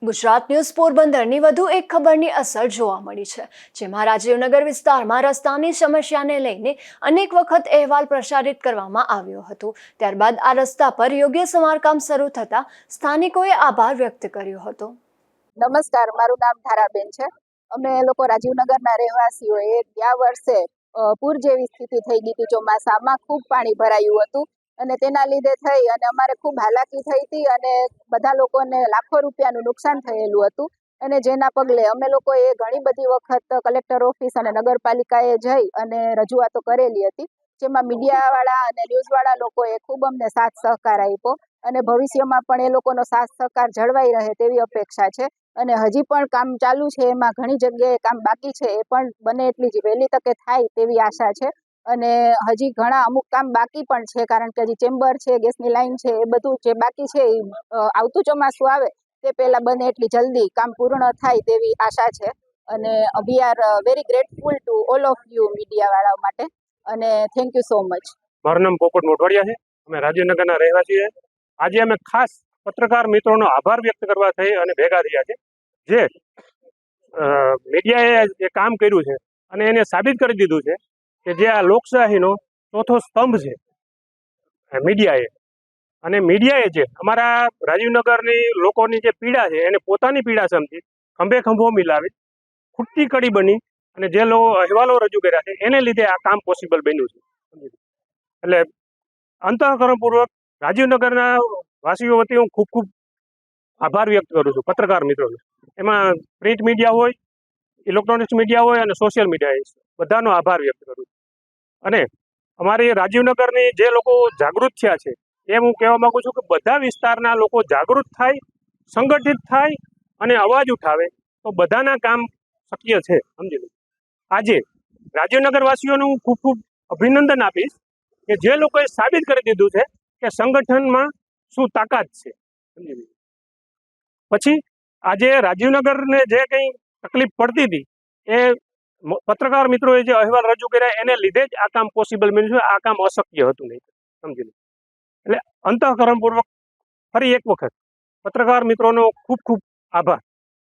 Gujarat news પોરબંદરની વધુ એક ખબરની અસર જોવા મળી છે, જેમાં રાજીવનગર વિસ્તારમાં રસ્તાની સમસ્યાને લઈને અનેક વખત અહેવાલ પ્રસારિત કરવામાં આવ્યો હતો। ત્યારબાદ આ રસ્તા પર યોગ્ય સમારકામ શરૂ થતા સ્થાનિકોએ આભાર વ્યક્ત કર્યો હતો। નમસ્કાર, મારું નામ ધારાબેન છે। અમે લોકો રાજીવનગરના રહેવાસીઓએ ગયા વર્ષે પૂર જેવી સ્થિતિ થઈ ગઈ હતી। ચોમાસામાં ખૂબ પાણી ભરાયું હતું અને તેના લીધે થઈ અને અમારે ખૂબ હાલાકી થઈ હતી અને બધા લોકોને લાખો રૂપિયાનું નુકસાન થયેલું હતું। અને જેના પગલે અમે લોકોએ ઘણી બધી વખત કલેક્ટર ઓફિસ અને નગરપાલિકાએ જઈ અને રજૂઆતો કરેલી હતી, જેમાં મીડિયાવાળા અને ન્યૂઝવાળા લોકોએ ખૂબ અમને સાથ સહકાર આપ્યો અને ભવિષ્યમાં પણ એ લોકોનો સાથ સહકાર જળવાઈ રહે તેવી અપેક્ષા છે। અને હજી પણ કામ ચાલુ છે, એમાં ઘણી જગ્યાએ કામ બાકી છે, એ પણ બને એટલી જ વહેલી તકે થાય તેવી આશા છે। અને હજી ઘણા અમુક કામ બાકી પણ છે, કારણ કે હજી ચેમ્બર છે, ગેસની લાઈન છે, એ બધું જે બાકી છે એ આવતું ચોમાસું આવે તે પહેલાં બને એટલી જલ્દી કામ પૂર્ણ થાય તેવી આશા છે। અને we are very grateful to all of you મીડિયાવાળા માટે, અને થેન્ક યુ સો મચ। મારું નામ પોપટ મોઢવાડિયા છે। અમે રાજીવનગરના રહેવાસી છીએ। આજે અમે ખાસ પત્રકાર મિત્રોનો આભાર વ્યક્ત કરવા થઈ અને ભેગા થયા છે, જે મીડિયાએ જે કામ કર્યું છે અને એને સાબિત કરી દીધું છે કે જે આ લોકશાહીનો ચોથો સ્તંભ છે મીડિયાએ, અને મીડિયાએ જે અમારા રાજીવનગરની લોકોની જે પીડા છે એને પોતાની પીડા સમજી ખંભે ખંભો મિલાવી ખૂટતી કડી બની અને જે લોકો અહેવાલો રજૂ કર્યા છે એને લીધે આ કામ પોસિબલ બન્યું છે। એટલે અંતઃકરણપૂર્વક રાજીવનગરના વાસીઓ વતી હું ખૂબ ખૂબ આભાર વ્યક્ત કરું છું પત્રકાર મિત્રોને। એમાં પ્રિન્ટ મીડિયા હોય, ઇલેક્ટ્રોનિક્સ મીડિયા હોય અને સોશિયલ મીડિયા, બધાનો આભાર વ્યક્ત કરું છું। અને અમારી રાજીવનગરની જે લોકો જાગૃત થયા છે એમ હું કહેવા માગું છું કે બધા વિસ્તારના લોકો જાગૃત થાય, સંગઠિત થાય અને અવાજ ઉઠાવે તો બધાના કામ શક્ય છે, સમજી લો। આજે રાજીવનગર વાસીઓને હું ખૂબ ખૂબ અભિનંદન આપીશ કે જે લોકોએ સાબિત કરી દીધું છે કે સંગઠનમાં શું તાકાત છે, સમજી લો। પછી આજે રાજીવનગરને જે કંઈ તકલીફ પડતી હતી એ પત્રકાર મિત્રોએ જે અહેવાલ રજૂ કર્યા એને લીધે જ આ કામ પોસિબલ બન્યું છે। આ કામ અશક્ય હતું નહીં, સમજી લો। એટલે અંતઃકરણપૂર્વક ફરી એક વખત પત્રકાર મિત્રોનો ખૂબ ખૂબ આભાર।